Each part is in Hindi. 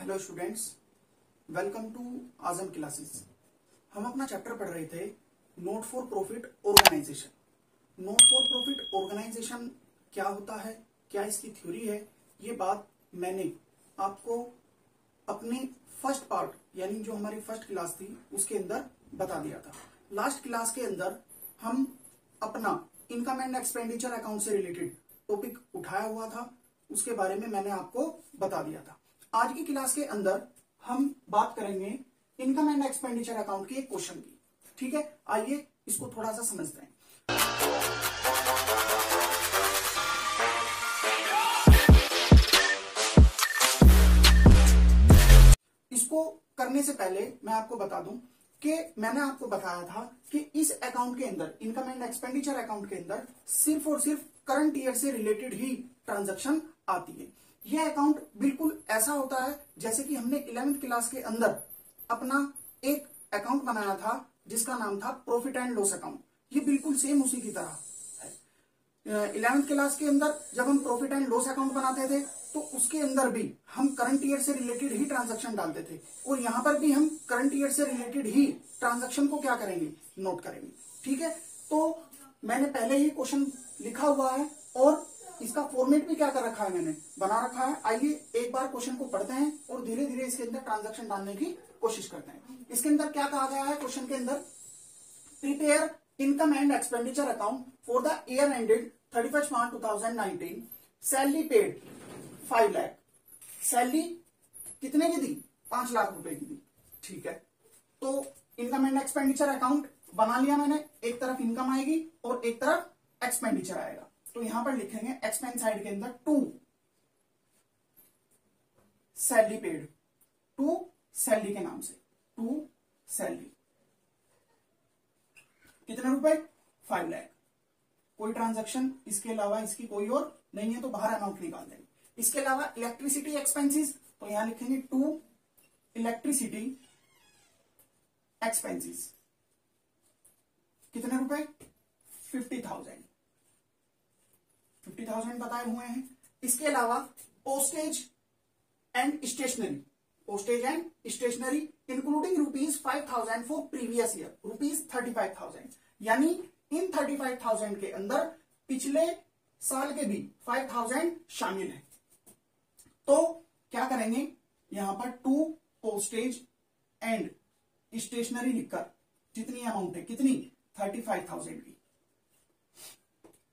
Hello students, welcome to Azam classes. हम अपना चैप्टर पढ़ रहे थे not for profit organisation. Not for profit organisation क्या होता है, क्या इसकी थ्योरी है, ये बात मैंने आपको अपने फर्स्ट पार्ट यानी जो हमारी फर्स्ट क्लास थी उसके अंदर बता दिया था। लास्ट क्लास के अंदर हम अपना इनकम एंड एक्सपेंडिचर अकाउंट से रिलेटेड टॉपिक उठाया हुआ था, उसके बारे में मैंने आपको बता दिया था। आज की क्लास के अंदर हम बात करेंगे इनकम एंड एक्सपेंडिचर अकाउंट के एक क्वेश्चन की। ठीक है, आइए इसको थोड़ा सा समझते हैं। इसको करने से पहले मैं आपको बता दूं कि मैंने आपको बताया था कि इस अकाउंट के अंदर, इनकम एंड एक्सपेंडिचर अकाउंट के अंदर सिर्फ और सिर्फ करंट ईयर से रिलेटेड ही ट्रांजैक्शन आती है। यह अकाउंट बिल्कुल ऐसा होता है जैसे कि हमने 11वीं क्लास के अंदर अपना एक अकाउंट बनाया था जिसका नाम था प्रॉफिट एंड लॉस अकाउंट। ये बिल्कुल सेम उसी की तरह है। 11वीं क्लास के अंदर जब हम प्रॉफिट एंड लॉस अकाउंट बनाते थे तो उसके अंदर भी हम करंट ईयर से रिलेटेड ही ट्रांजैक्शन डालते थे, और यहां पर भी हम करंट ईयर से रिलेटेड ही ट्रांजैक्शन को क्या करेंगे, नोट करेंगे। ठीक है, तो मैंने पहले ही क्वेश्चन लिखा हुआ है और इसका फॉर्मेट भी क्या कर रखा है, मैंने बना रखा है। आइए एक बार क्वेश्चन को पढ़ते हैं और धीरे धीरे इसके अंदर ट्रांजैक्शन डालने की कोशिश करते हैं। इसके अंदर क्या कहा गया है क्वेश्चन के अंदर, prepare income and expenditure account for the year ended 31 March 2019। Salary paid 5 lakh. Salary कितने की दी, 5 लाख रुपए की दी। ठीक है, तो इनकम एंड एक्सपेंडिचर अकाउंट बना लिया मैंने। एक तरफ इनकम आएगी और एक तरफ एक्सपेंडिचर आएगा। तो यहां पर लिखेंगे एक्सपेंस साइड के अंदर to salary paid, to salary के नाम से, टू सैलरी कितने रुपए, 5 लाख। कोई ट्रांजैक्शन इसके अलावा इसकी कोई और नहीं है तो बाहर अमाउंट निकाल देंगे। इसके अलावा इलेक्ट्रिसिटी एक्सपेंसेस, तो यहां लिखेंगे टू इलेक्ट्रिसिटी एक्सपेंसेस कितने रुपए, 50,000 बताए हुए हैं। इसके अलावा postage and stationery, postage and stationery including ₹5,000 for previous year, ₹35,000। यानी इन 35,000 के अंदर पिछले साल के भी 5,000 शामिल है। तो क्या करेंगे, यहां पर टू पोस्टेज एंड स्टेशनरी लिखकर जितनी अमाउंट है, कितनी, 35,000 की,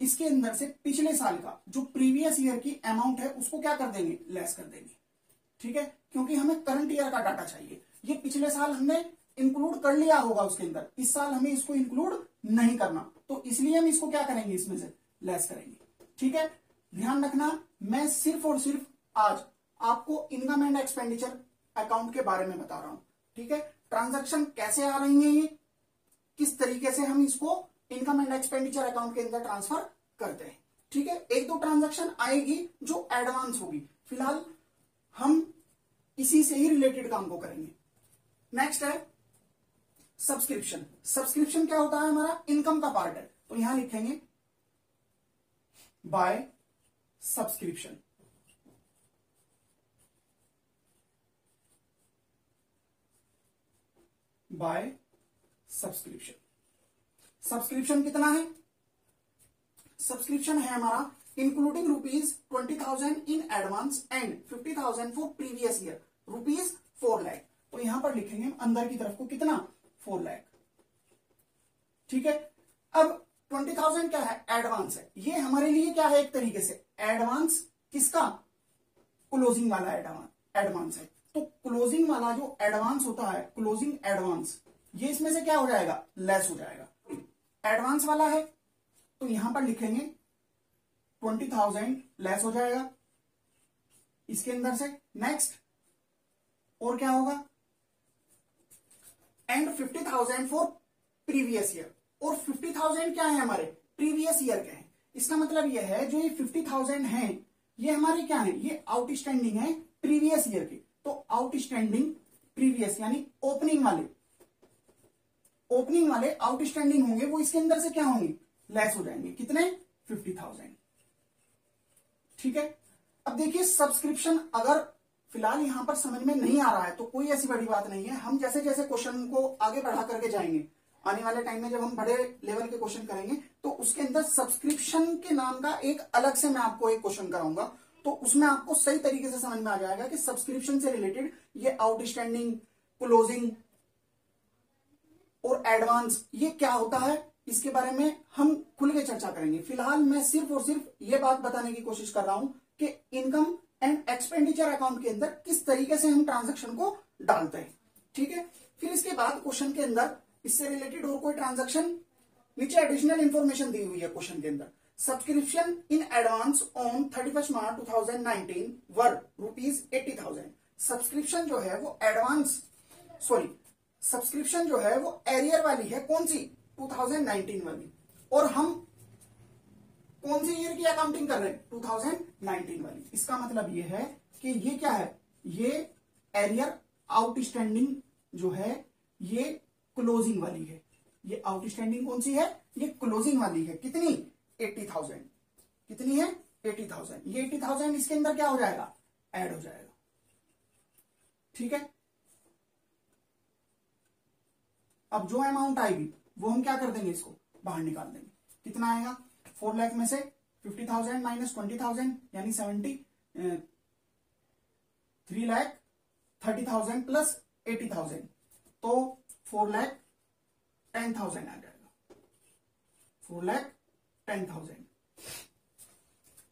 इसके अंदर से पिछले साल का जो प्रीवियस ईयर की अमाउंट है उसको क्या कर देंगे, लेस कर देंगे। ठीक है, क्योंकि हमें करंट ईयर का डाटा चाहिए। ये पिछले साल हमने इंक्लूड कर लिया होगा उसके अंदर, इस साल हमें इसको इंक्लूड नहीं करना, तो इसलिए हम इसको क्या करेंगे, इसमें से लेस करेंगे। ठीक है, ध्यान रखना, मैं सिर्फ और सिर्फ आज आपको इनकम एंड एक्सपेंडिचर अकाउंट के बारे में बता रहा हूं। ठीक है, ट्रांजैक्शन कैसे आ रही है, ये किस तरीके से हम इसको इनकम एंड एक्सपेंडिचर अकाउंट के अंदर ट्रांसफर करते हैं। ठीक है, एक दो ट्रांजैक्शन आएगी जो एडवांस होगी, फिलहाल हम इसी से ही रिलेटेड काम को करेंगे। नेक्स्ट है सब्सक्रिप्शन। सब्सक्रिप्शन क्या होता है, हमारा इनकम का पार्ट है, तो यहां लिखेंगे by subscription. By subscription. Subscription कितना है, सब्सक्रिप्शन है हमारा including ₹20,000 in advance and 50,000 for previous year, ₹4 lakh. तो यहां पर लिखेंगे अंदर की तरफ को कितना, 4 लाख। ठीक है, अब 20,000 क्या है, एडवांस है। ये हमारे लिए क्या है, एक तरीके से एडवांस, किसका, क्लोजिंग वाला एडवांस है। तो क्लोजिंग वाला जो एडवांस होता है, क्लोजिंग एडवांस, ये इसमें से क्या हो जाएगा, लेस हो जाएगा। एडवांस वाला है तो यहां पर लिखेंगे 20,000 लेस हो जाएगा इसके अंदर से। नेक्स्ट और क्या होगा, एंड 50,000 फॉर प्रीवियस ईयर, और 50,000 क्या है, हमारे प्रीवियस ईयर के हैं। इसका मतलब यह है जो ये 50,000 है ये हमारे क्या है, ये आउटस्टैंडिंग है प्रीवियस ईयर की। तो आउटस्टैंडिंग प्रीवियस यानी ओपनिंग वाले आउटस्टैंडिंग होंगे, वो इसके अंदर से क्या होंगे, लेस हो जाएंगे। कितने, 50,000। ठीक है, अब देखिए सब्सक्रिप्शन अगर फिलहाल यहाँ पर समझ में नहीं आ रहा है तो कोई ऐसी बड़ी बात नहीं है, हम जैसे जैसे क्वेश्चन को आगे बढ़ा करके जाएंगे, आने वाले टाइम में जब हम बड़े लेवल के क्वेश्चन करेंगे तो उसके अंदर सब्सक्रिप्शन के नाम का एक अलग से मैं आपको एक क्वेश्चन कराऊंगा, तो उसमें आपको सही तरीके से समझ में आ जाएगा कि सब्सक्रिप्शन से रिलेटेड ये आउटस्टैंडिंग, क्लोजिंग और एडवांस ये क्या होता है, इसके बारे में हम खुल के चर्चा करेंगे। फिलहाल मैं सिर्फ और सिर्फ ये बात बताने की कोशिश कर रहा हूं कि इनकम एंड एक्सपेंडिचर अकाउंट के अंदर किस तरीके से हम ट्रांजैक्शन को डालते हैं, ठीक है। फिर इसके बाद क्वेश्चन के अंदर इससे रिलेटेड और कोई ट्रांजैक्शन, नीचे एडिशनल इंफॉर्मेशन दी हुई है क्वेश्चन के अंदर। Subscription in advance on 31 March 2019 were ₹80,000। Subscription जो है वो सब्सक्रिप्शन जो है वो एरियर वाली है, कौन सी, 2019 वाली, और हम कौन सी ईयर की अकाउंटिंग कर रहे हैं, 2019 वाली। इसका मतलब ये है कि ये क्या है, ये एरियर आउटस्टैंडिंग जो है ये क्लोजिंग वाली है, ये आउटस्टैंडिंग कौन सी है, ये क्लोजिंग वाली है। कितनी, 80,000। कितनी है, 80,000। ये 80,000 इसके अंदर क्या हो जाएगा, ऐड हो जाएगा, ठीक है। अब जो अमाउंट आएगी वो हम क्या कर देंगे, इसको बाहर निकाल देंगे। कितना आएगा, 4 लाख में से 50,000 माइनस 20,000 यानी 3,30,000 प्लस 80,000 तो 4,10,000 आ जाएगा, 4,10,000,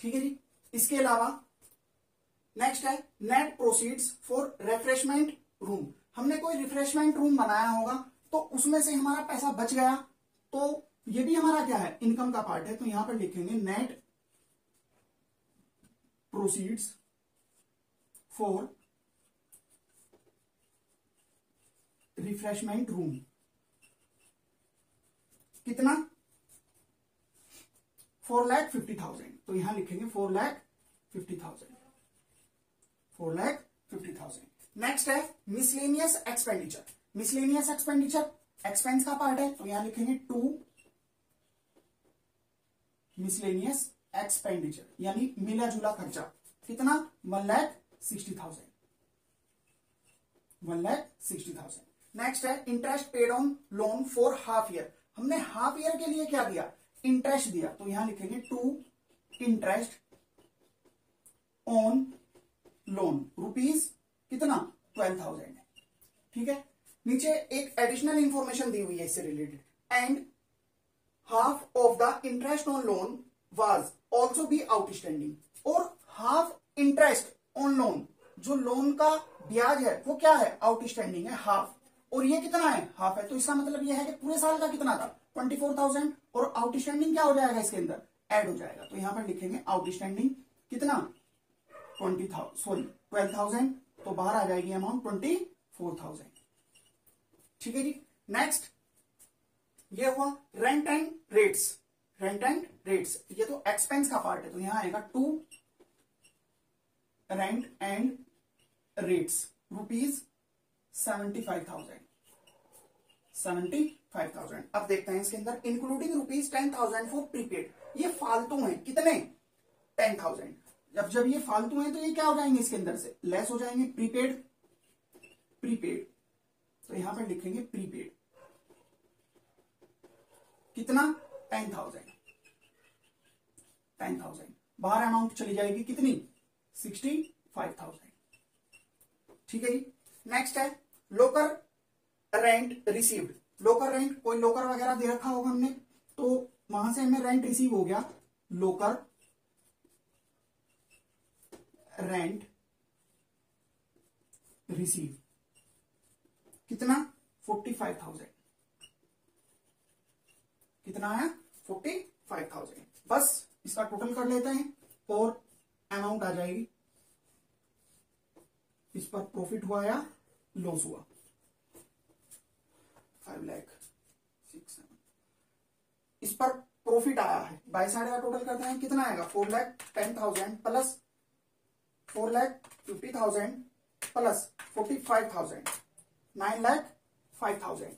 ठीक है जी। इसके अलावा नेक्स्ट है net proceeds for refreshment room. हमने कोई रिफ्रेशमेंट रूम बनाया होगा तो उसमें से हमारा पैसा बच गया, तो ये भी हमारा क्या है, इनकम का पार्ट है, तो यहां पर लिखेंगे net proceeds for refreshment room. कितना, 4,50,000, तो यहां लिखेंगे 4,50,000, 4,50,000। नेक्स्ट है miscellaneous expenditure. Miscellaneous expenditure expense का पार्ट है, तो यहां लिखेंगे 2 मिसलेनियस एक्सपेंडिचर यानी मिला जुला खर्चा। कितना, 1,60,000, 1,60,000। नेक्स्ट है interest paid on loan for half year. हमने हाफ ईयर के लिए क्या दिया, इंटरेस्ट दिया, तो यहां लिखेंगे 2 इंटरेस्ट ऑन लोन रुपीज कितना, 12,000, ठीक है। नीचे एक एडिशनल इंफॉर्मेशन दी हुई है इससे related, and half of the interest on loan was also be outstanding. और हाफ इंटरेस्ट ऑन लोन, जो लोन का ब्याज है वो क्या है, आउटस्टैंडिंग है, हाफ, और ये कितना है, हाफ है। तो इसका मतलब ये है कि पूरे साल का कितना था, 24,000, और आउटस्टैंडिंग क्या हो जाएगा इसके अंदर, ऐड हो जाएगा, तो यहां पर लिखेंगे आउटस्टैंडिंग कितना, 12,000, तो बाहर आ जाएगी अमाउंट 24,000, ठीक है जी। नेक्स्ट ये हुआ rent and rates. Rent and rates ये तो एक्सपेंस का पार्ट है, तो यहां आएगा 2 रेंट एंड रेट्स ₹75,000, 75,000। अब देखते हैं इसके अंदर इंक्लूडिंग ₹10,000 फॉर प्रीपेड। ये फालतू है, कितने, 10,000। जब ये फालतू है तो ये क्या हो जाएंगे, इसके अंदर से लेस हो जाएंगे, प्रीपेड, प्रीपेड, तो यहां पर लिखेंगे प्रीपेड। कितना, 10,000, 10,000। बाहर अमाउंट चली जाएगी कितनी, 65,000, ठीक है जी। नेक्स्ट है लोकर रेंट रिसीव्ड। लोकर रेंट, कोई लोकर वगैरह दे रखा होगा हमने, तो वहां से हमें रेंट रिसीव हो गया, लोकर रेंट रिसीव, कितना, 45,000। कितना आया, 45,000। बस इसका टोटल कर लेते हैं और अमाउंट आ जाएगी, इस पर प्रॉफिट हुआ या लॉस हुआ, 5,06,7। इस पर प्रॉफिट आया है, बाई साइड का टोटल करते हैं, कितना आएगा, 4,10,000 प्लस 4,50,000 प्लस 45,000, 9,05,000,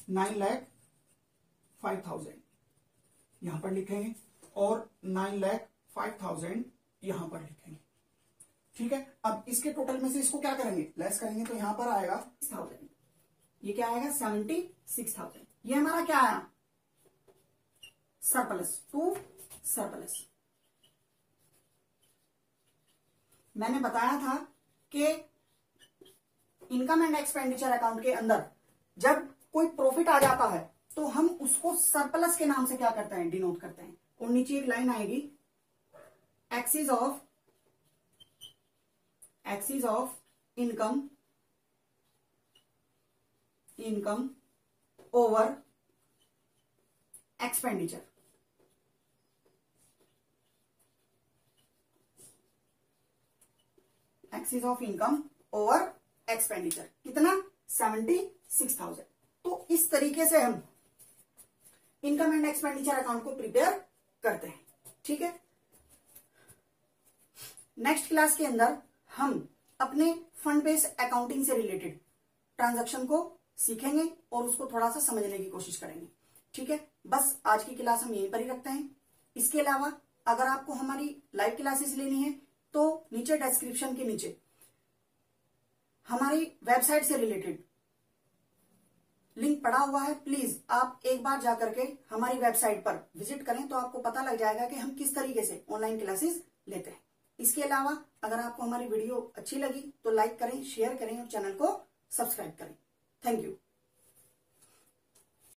9,05,000 यहां पर लिखेंगे और 9,05,000 यहां पर लिखेंगे, ठीक है, अब इसके टोटल में से इसको क्या करेंगे, लेस करेंगे, तो यहां पर आएगा 6,000, ये क्या आएगा 76,000। ये हमारा क्या आया, सरप्लस टू सरप्लस। मैंने बताया था कि इनकम एंड एक्सपेंडिचर अकाउंट के अंदर जब कोई प्रॉफिट आ जाता है तो हम उसको सरप्लस के नाम से क्या करते हैं, डिनोट करते हैं। और नीचे एक लाइन आएगी, axis of income over expenditure. Axis of income over expenditure कितना, 76,000। तो इस तरीके से हम इनकम एंड एक्सपेंडिचर अकाउंट को प्रिपेयर करते हैं। ठीक है, नेक्स्ट क्लास के अंदर हम अपने फंड बेस्ड अकाउंटिंग से रिलेटेड ट्रांजैक्शन को सीखेंगे और उसको थोड़ा सा समझने की कोशिश करेंगे। ठीक है, बस आज की क्लास हम यहीं पर ही रखते हैं। इसके अलावा अगर आपको हमारी लाइव क्लासेस लेनी है तो नीचे डिस्क्रिप्शन के नीचे हमारी वेबसाइट से रिलेटेड लिंक पड़ा हुआ है। प्लीज आप एक बार जाकर के हमारी वेबसाइट पर विजिट करें तो आपको पता लग जाएगा कि हम किस तरीके से ऑनलाइन क्लासेस लेते हैं। इसके अलावा अगर आपको हमारी वीडियो अच्छी लगी तो लाइक करें, शेयर करें और चैनल को सब्सक्राइब करें। Thank you.